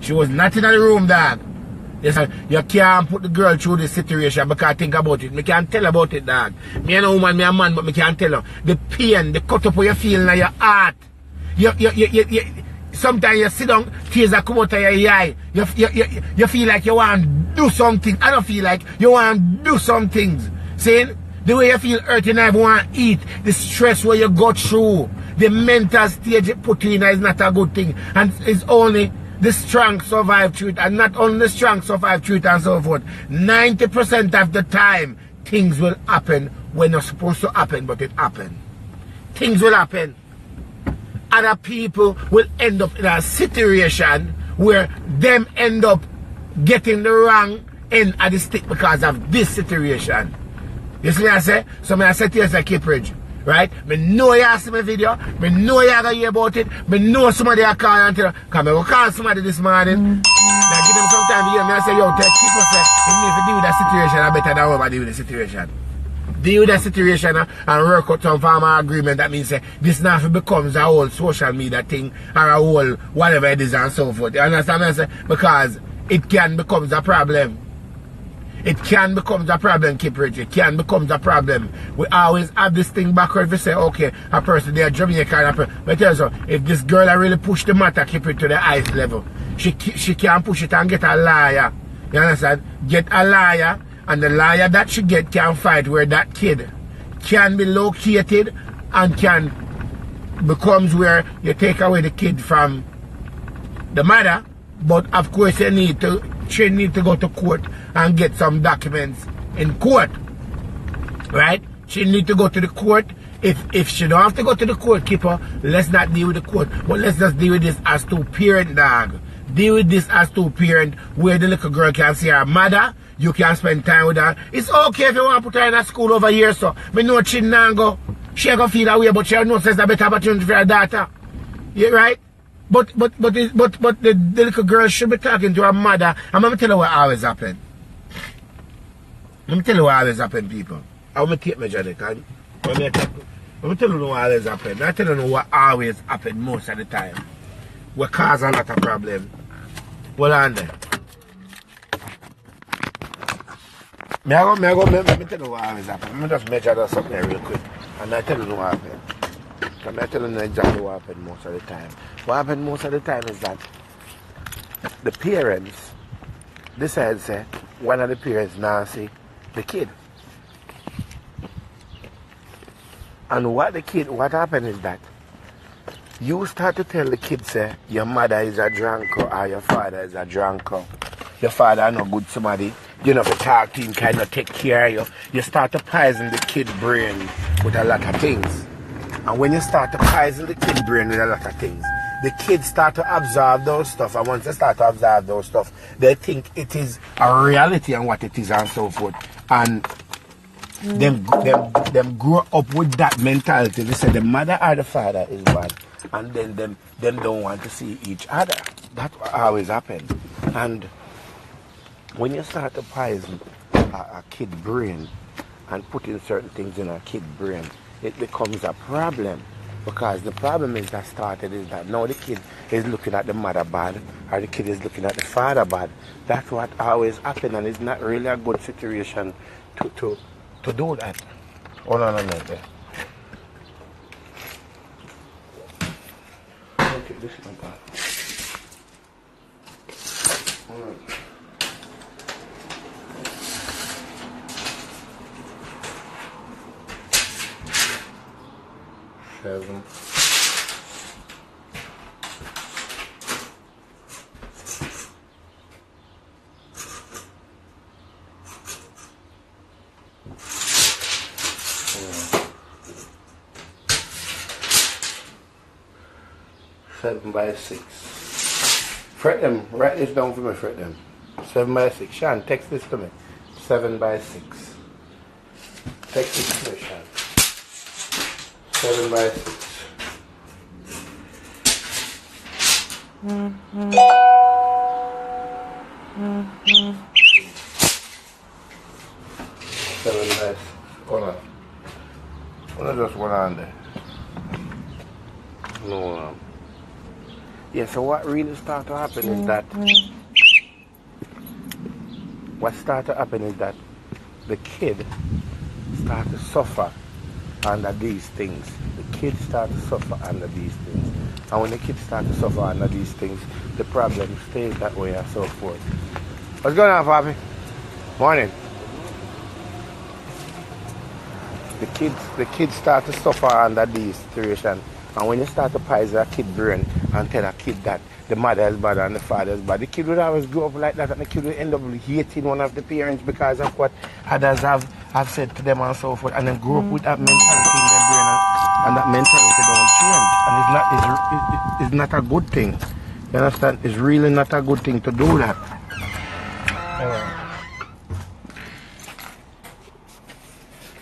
She was not in the room, dog. You can't put the girl through this situation because think about it. Me can't tell about it, dog. Me ain't a woman, me a man, but me can't tell her. The pain, the cut up what you feel in your heart. Sometimes you sit down, tears are come out of your eye. You feel like you want to do something. I don't feel like you want to do some things. See? The way you feel hurt, you never want to eat. The stress where you go through. The mental stage you put in is not a good thing. And it's only the strong survive through it, and not only the strong survive through it and so forth. 90% of the time, things will happen when they're supposed to happen, but it happened. Things will happen. Other people will end up in a situation where them end up getting the wrong end of the stick because of this situation. You see what I say? So I say to you, say, Kiprich, right? I know you see my video. I know you gonna hear about it. I know somebody I call and tell you. Because I will call somebody this morning. Now give them some time to hear me. I say, yo, tell people, say, you need to deal with that situation. I better than whoever deal with the situation. Deal with that situation and work out some form of agreement. That means this now becomes a whole social media thing or a whole whatever it is and so forth. You understand what I say? Because it can become a problem. It can become a problem, Kiprich. It can become a problem. We always have this thing backward. We say, okay, a person, they are Jamaican. But tell you, if this girl really push the matter, Kiprich, to the highest level, she can push it and get a liar. You understand? Get a liar, and the liar that she get can fight where that kid can be located and can becomes where you take away the kid from the mother. But of course, she need to go to court and get some documents in court, right? She need to go to the court. If she don't have to go to the court, keeper, let's not deal with the court, but let's just deal with this as two-parent, dog. Deal with this as two-parent, where the little girl can see her mother. You can spend time with her. It's okay if you want to put her in a school over here, so me know she not go. She gonna feel that way, but she knows there's a better opportunity for her daughter. Yeah, right? But the little girl should be talking to her mother. I'm gonna tell her what always happen. Let me tell you what always happen, people. I'm gonna take my journey, can let me tell you what always happen. I tell you what always happen most of the time. What cause a lot of problem. Hold on there. Me tell you what always happen. Let me just measure that something real quick. And I tell you what happen. I'm not telling you exactly what happened most of the time. What happened most of the time is that the parents decide, say, one of the parents now see the kid. And what happened is that you start to tell the kid, say, your mother is a drunker or your father is a drunker. Your father is not good somebody. You know, if you talk to him, kind of take care of you. You start to poison the kid's brain with a lot of things. And when you start to poison the kid's brain with a lot of things, the kids start to absorb those stuff. And once they start to absorb those stuff, they think it is a reality and what it is and so forth. And them grow up with that mentality. They say the mother or the father is bad. And then them don't want to see each other. That's what always happens. And when you start to poison a kid's brain and put in certain things in a kid's brain, it becomes a problem. Because the problem is that started is that now the kid is looking at the mother bad or the kid is looking at the father bad. That's what always happens, and it's not really a good situation to do that. Hold on a minute there. Okay, this is not bad. Hold on. Seven. Seven by 6. Fret them. Write this down for me. Fret them. 7 by 6. Sean, text this to me. 7 by 6. Text this to me, Sean. 7 by 6. Seven by 6. Hold on. Hold on, just one on there. No. Yeah, so what really start to happen is that the kid start to suffer under these things. The kids start to suffer under these things. And when the kids start to suffer under these things, the problem stays that way and so forth. What's going on, Papi? Morning. The kids start to suffer under these situations. And when you start to poison a kid brain and tell a kid that the mother is bad and the father is bad, the kid would always grow up like that, and the kid will end up hating one of the parents because of what others have said to them and so forth, and then grow up with that mentality in their brain, and that mentality don't change. And it's not a good thing. You understand? It's really not a good thing to do that.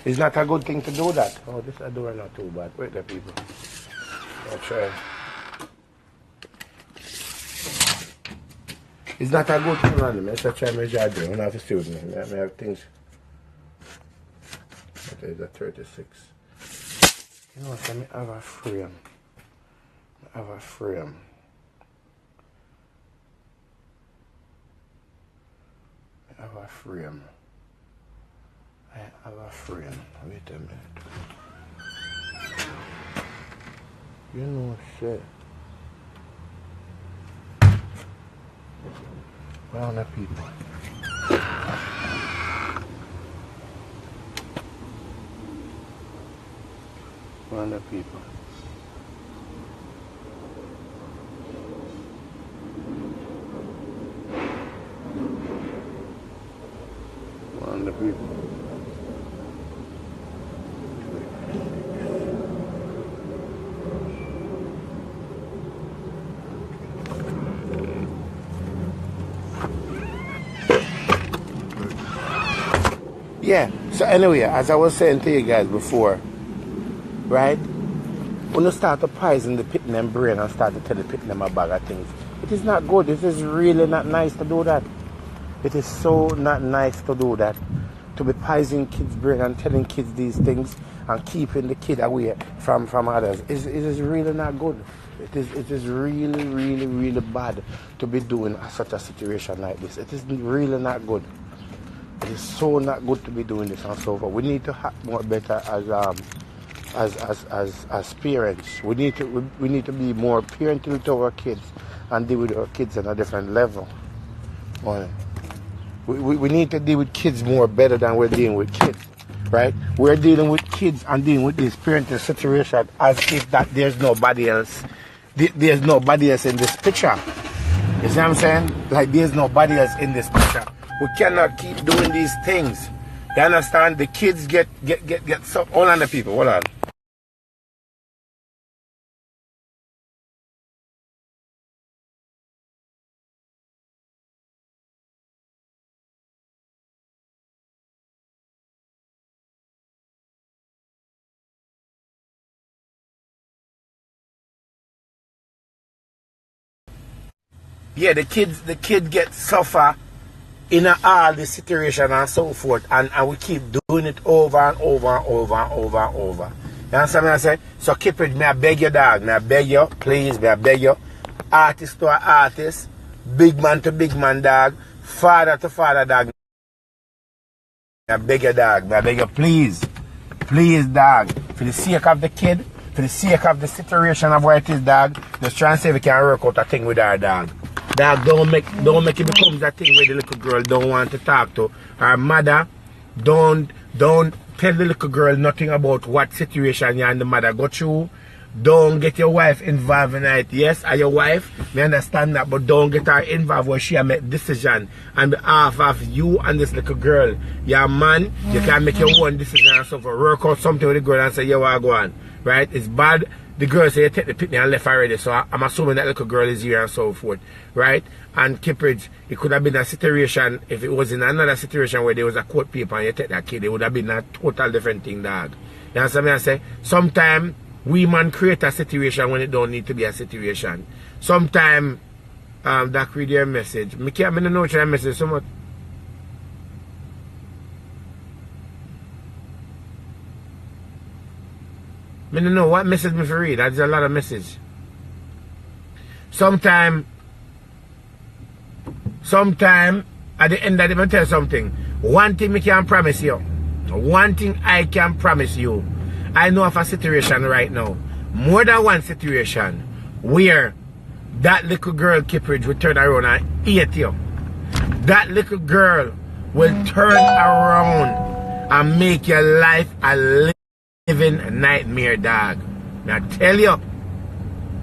It's not a good thing to do that. Oh, this is door not too bad. Wait there, people. I'll try. It's not a good thing, man. I'm try my job there. I'm not a student. I have things. That is a 36. You know what? I have a frame. I have a frame. I have a frame. Wait a minute. You know shit. Well, the people. Well, the people. Well, the people. Yeah, so anyway, as I was saying to you guys before, right? When you start to poison the pit in them brain and start to tell the pit in them a bag of things, it is not good. It is really not nice to do that. It is so not nice to do that. To be poisoning kids' brain and telling kids these things and keeping the kid away from others. It is really not good. It is really, really, really bad to be doing such a situation like this. It is really not good. It is so not good to be doing this and so forth. We need to act more better as parents. We need to be more parental to our kids and deal with our kids on a different level. We need to deal with kids more better than we're dealing with kids, right? We're dealing with kids and dealing with this parenting situation as if that there's nobody else. There's nobody else in this picture. You see what I'm saying? Like there's nobody else in this picture. We cannot keep doing these things. You understand? The kids get so. Hold on, the people. Hold on. Yeah, the kid get suffer in all the situation and so forth, and we keep doing it over and over and over and over and over. You understand what I say? So Kiprich, may I beg you, dog, may I beg you, please, may I beg you, artist to artist, big man to big man, dog, father to father, dog. May I beg you, dog, may I beg you, please, dog, for the sake of the kid, for the sake of the situation of where it is, dog, just try and see if we can work out a thing with our dog. Dog, don't make it become that thing where the little girl don't want to talk to her mother. Don't tell the little girl nothing about what situation you and the mother go through. Don't get your wife involved in it. Yes, are your wife, we understand that, but don't get her involved where she make decision on behalf of you and this little girl. Your man, you can make your own decision and so forth. Work out something with the girl and say, you want to go on. Right? It's bad. The girl say you take the picnic and left already, so I'm assuming that little girl is here and so forth, right? And Kiprich, it could have been a situation, if it was in another situation where there was a court paper and you take that kid, it would have been a total different thing, dog. You understand what I say? Sometimes we man create a situation when it don't need to be a situation. Sometimes that read your message. I don't know what your message so much. I don't know what message me for read. That's a lot of message. sometime at the end of the day, I tell you something. One thing I can promise you. One thing I can promise you. I know of a situation right now. More than one situation where that little girl Kiprich will turn around and eat you. That little girl will turn around and make your life a living nightmare, dog. Now tell you,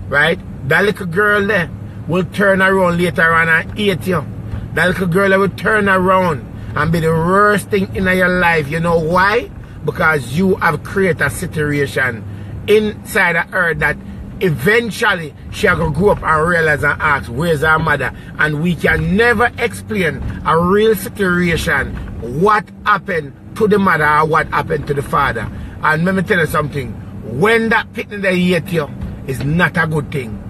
right? That little girl there will turn around later on and eat you. That little girl there will turn around and be the worst thing in your life. You know why? Because you have created a situation inside of her that eventually she will grow up and realize and ask, where's her mother? And we can never explain a real situation, what happened to the mother or what happened to the father. And let me tell you something, when that picnic they hate you, is not a good thing.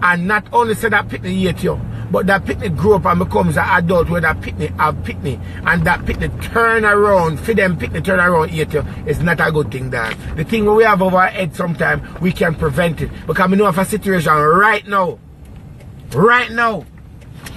And not only say that picnic hate you, but that picnic grow up and becomes an adult where that picnic have picnic and that picnic turn around, for them picnic turn around eat you, is not a good thing, dad. The thing we have over our head sometimes, we can prevent it. Because we know of a situation right now right now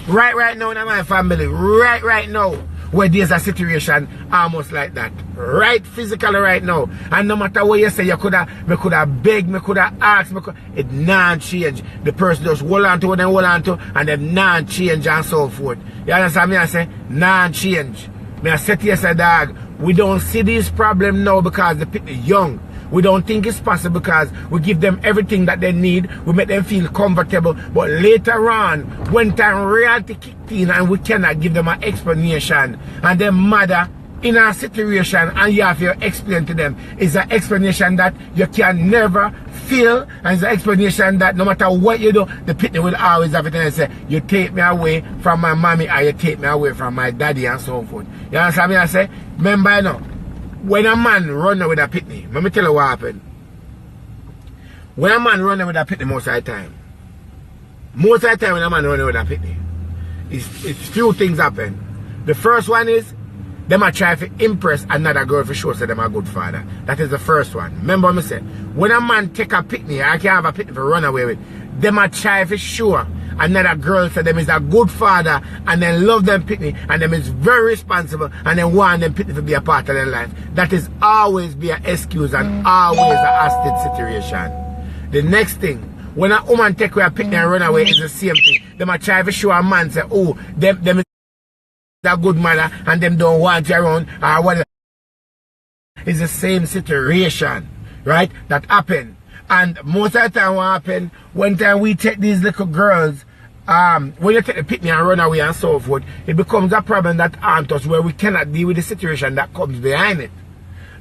in my family, right now, where there's a situation almost like that. Right physically right now. And no matter what you say, me could have begged, me could have asked, it not change. The person just hold on to what they hold on to and then not change and so forth. You understand me? I say, not change. Me I say to you, say, dog, we don't see this problem now because the people young. We don't think it's possible because we give them everything that they need. We make them feel comfortable. But later on, when time reality kicked in and we cannot give them an explanation, and their mother in a situation and you have to explain to them, is an explanation that you can never feel, and it's an explanation that no matter what you do, the people will always have it and say, you take me away from my mommy or you take me away from my daddy and so forth. You understand me? I say, remember you know, when a man run with a pitney, let me tell you what happened. When a man run with a pitney most of the time when a man run with a pitney, it's few things happen. The first one is, them are trying to impress another girl for sure, so them a good father. That is the first one. Remember me say, when a man take a pitney, I can't have a pitney to run away with, them are trying for sure another girl say them is a good father and then love them pitney and them is very responsible and then want them pitney to be a part of their life. That is always be an excuse and always a hostage situation. The next thing, when a woman take away a pitney and run away, is the same thing. Them are trying to show a man say, oh, them is a good mother and them don't want you around or whatever. It's the same situation, right? That happen. And most of the time what happen, when time we take these little girls, when you take the pitney and run away and so forth, it becomes a problem that haunts us where we cannot deal with the situation that comes behind it.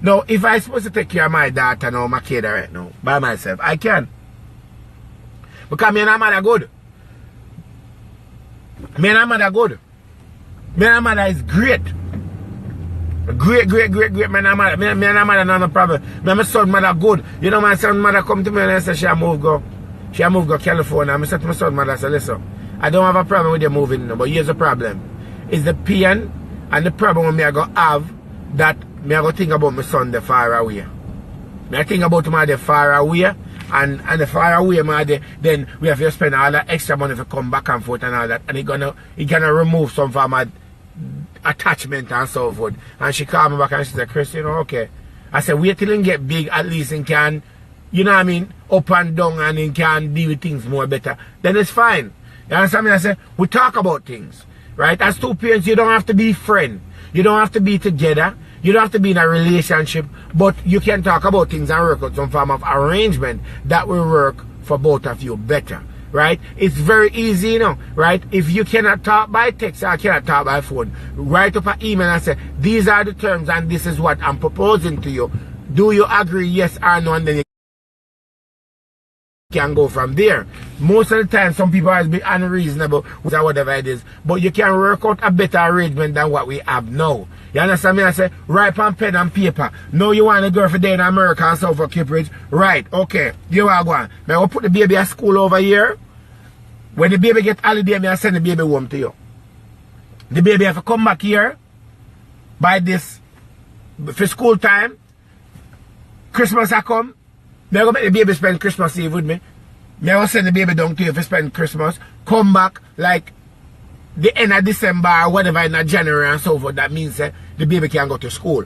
Now, if I'm supposed to take care of my daughter now, my kid right now, by myself, I can. Because me and her mother good. Me and her mother good. Me and her mother is great. Great. Me and her mother no problem. Me and my son mother good. You know my son mother come to me and say she move go California. I said to my son mother, I said, listen, I don't have a problem with you moving, but here's the problem. It's the pain and the problem me I go have that me I go think about my son the far away. Me I think about him the far away and the far away then we have to spend all that extra money to come back and forth and all that, and he gonna remove some form of attachment and so forth. And she called me back and she said, Chris, you know, okay. I said, wait till he get big, at least he can, you know what I mean, up and down, and he can deal with things more better. Then it's fine. You understand me? I said, we talk about things, right? As two parents, you don't have to be friends. You don't have to be together. You don't have to be in a relationship, but you can talk about things and work out some form of arrangement that will work for both of you better, right? It's very easy, you know, right? If you cannot talk by text or cannot talk by phone, write up an email and say, these are the terms and this is what I'm proposing to you. Do you agree, yes or no? And then you can go from there. Most of the time, some people has been unreasonable with whatever it is, but you can work out a better arrangement than what we have now. You understand me? I say, write on pen and paper. No, you want a girl for day in America and so for Kiprich. Right, okay. You are going. I will put the baby at school over here. When the baby get holiday, I send the baby home to you. The baby have to come back here by this for school time. Christmas I come. I go make the baby spend Christmas Eve with me. Me I was send the baby down to you if you spend Christmas. Come back like the end of December or whatever in January and so forth. That means the baby can go to school.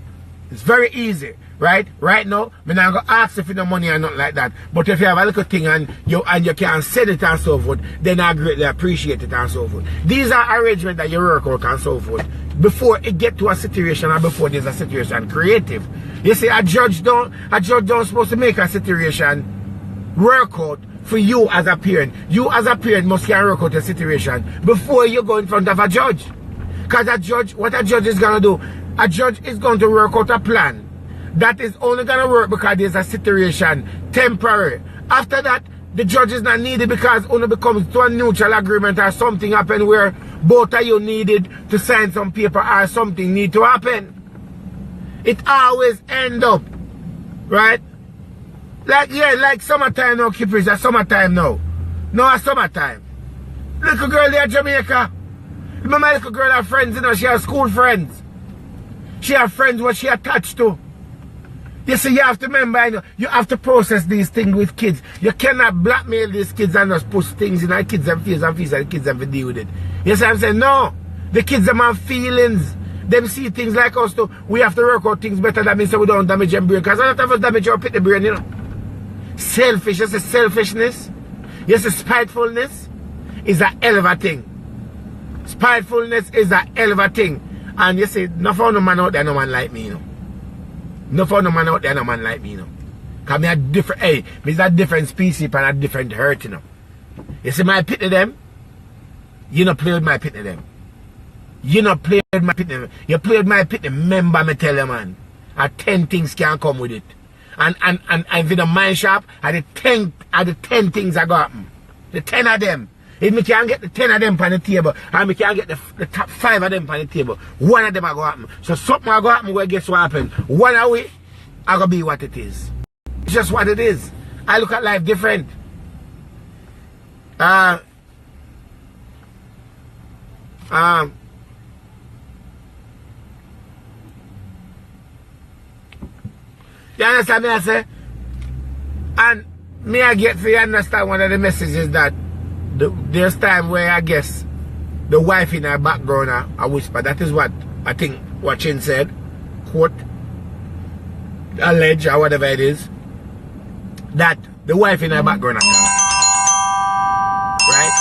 It's very easy, right? Right now, I'm not going to ask if you no money or nothing like that. But if you have a little thing and you can send it and so forth, then I greatly appreciate it and so forth. These are arrangements that you work out and so forth before it get to a situation or before there's a situation creative. You see, a judge don't supposed to make a situation work out for you as a parent. You as a parent must can work out a situation before you go in front of a judge. Because a judge, what a judge is going to do, a judge is going to work out a plan that is only going to work because there's a situation temporary. After that, the judge is not needed because only becomes to a neutral agreement or something happen where both of you needed to sign some paper or something need to happen. It always end up, right? Like summertime now, Kiprich, it's summertime now. No, it's summertime. Little girl there in Jamaica. Remember my little girl have friends, you know, she has school friends. She have friends what she attached to. You see, you have to remember, you know, you have to process these things with kids. You cannot blackmail these kids and just push things in our kids and fears and the kids have to deal with it. You see what I'm saying? No. The kids them have feelings. Them see things like us too. We have to work out things better. That means so we don't damage them brain. Because a lot of us damage our pit the brain, you know. Selfish, you see selfishness. You see spitefulness is a hell of a thing. Spitefulness is a hell of a thing. And you see, no for no man out there, no man like me, you know. No for no man out there, no man like me, you know. Because me a different, hey, me is a different species and a different hurt, you know. You see my pit to them, you not play with my pit to them. You not play with my pit to them. You play with my pit to remember me tell you, man. 10 things can come with it. And if you don't mind sharp, the 10 things I got happen. The 10 of them. If me can get the 10 of them on the table, and me can get the top 5 of them on the table, one of them are going to happen. So something are going to happen where guess what happen? One away, are going to be what it is. It's just what it is. I look at life different. You understand me I say? And me I get to understand one of the messages that there's time where I guess the wife in her background a whisper. That is what I think what Chin said. Quote, allege or whatever it is. That the wife in her background right?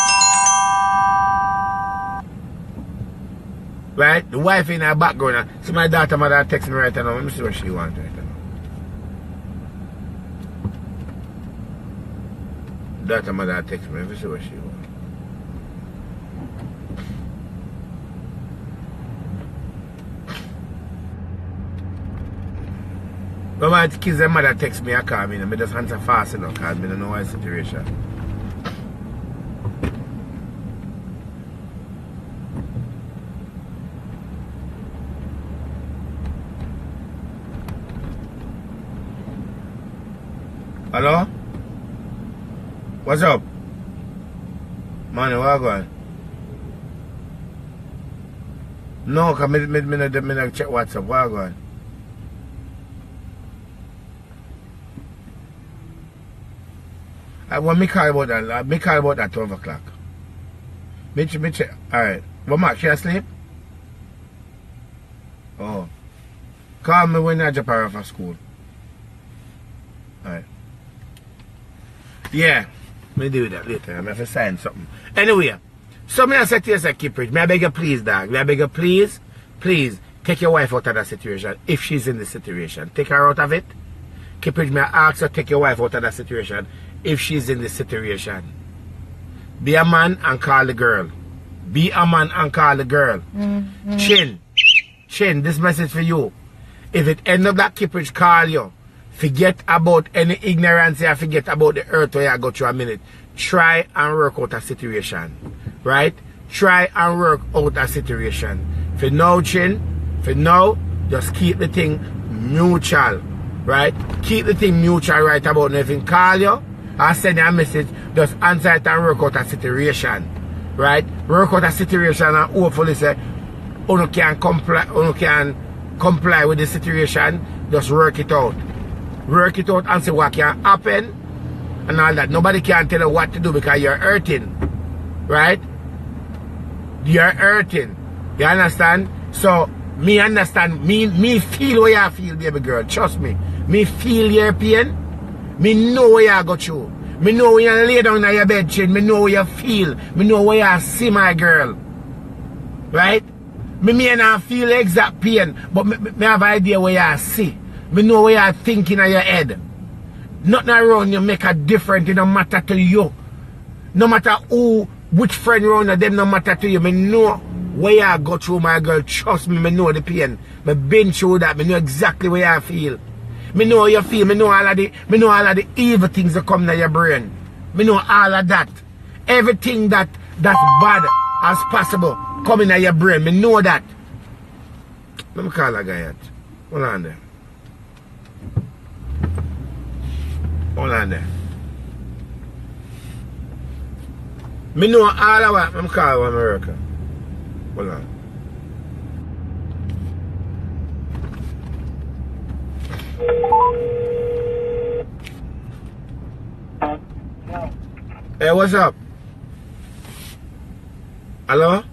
Right? The wife in her background. See my daughter mother text me right now. Let me see what she wants right now. Daughter mother text me. Let me see what she wants. When my kids and mother text me, I call me. I just answer fast enough because I don't know what situation. Hello? What's up? Man, what going? No, because I check WhatsApp. What going? When me call about that 12 o'clock. Me check. Alright. What Mark, she asleep? Oh. Call me when I drop her off at school. Alright. Yeah. Me do that later. I have to sign something. Anyway. So me I say to you, Kiprich, may I beg you please, dog. May I beg you please, take your wife out of that situation. If she's in the situation. Take her out of it. Kiprich, may I ask you to take your wife out of that situation. If she's in the situation. Be a man and call the girl. Be a man and call the girl. Chin, this message for you. If it end up that Kiprich call you, forget about any ignorance or forget about the earth where you go through a minute. Try and work out a situation. Right? Try and work out a situation. For now, Chin, for now, just keep the thing mutual. Right? Keep the thing mutual right about nothing. Call you. I send you a message, just answer it and work out a situation. Right? Work out a situation and hopefully say, you can comply with the situation, just work it out. Work it out and see what can happen. and all that. Nobody can tell you what to do because you're hurting. Right? You're hurting. You understand? So, me understand. Me feel what you feel, baby girl. Trust me. Me feel your pain. Me know what you go through. Me know when you lay down on your bed, Chin. Me know what you feel. Me know what you see, my girl. Right? Me may not feel the exact pain, but me have an idea what you see. Me know what you're thinking in your head. Nothing around you make a difference. It don't matter to you. No matter who, which friend around them, no matter to you. Me know what you go through, my girl. Trust me, me know the pain. Me been through that. Me know exactly what you feel. Me know how you feel. Me know all of the evil things that come in your brain. Me know all of that. Everything that's bad as possible come in your brain. Me know that. Let me call a guy out. Hold on there. Hold on there. Me know all of what I'm calling America. Hold on. Hey, what's up? Hello?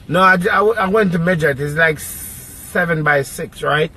No, I went to measure it. It's like 7 by 6, right?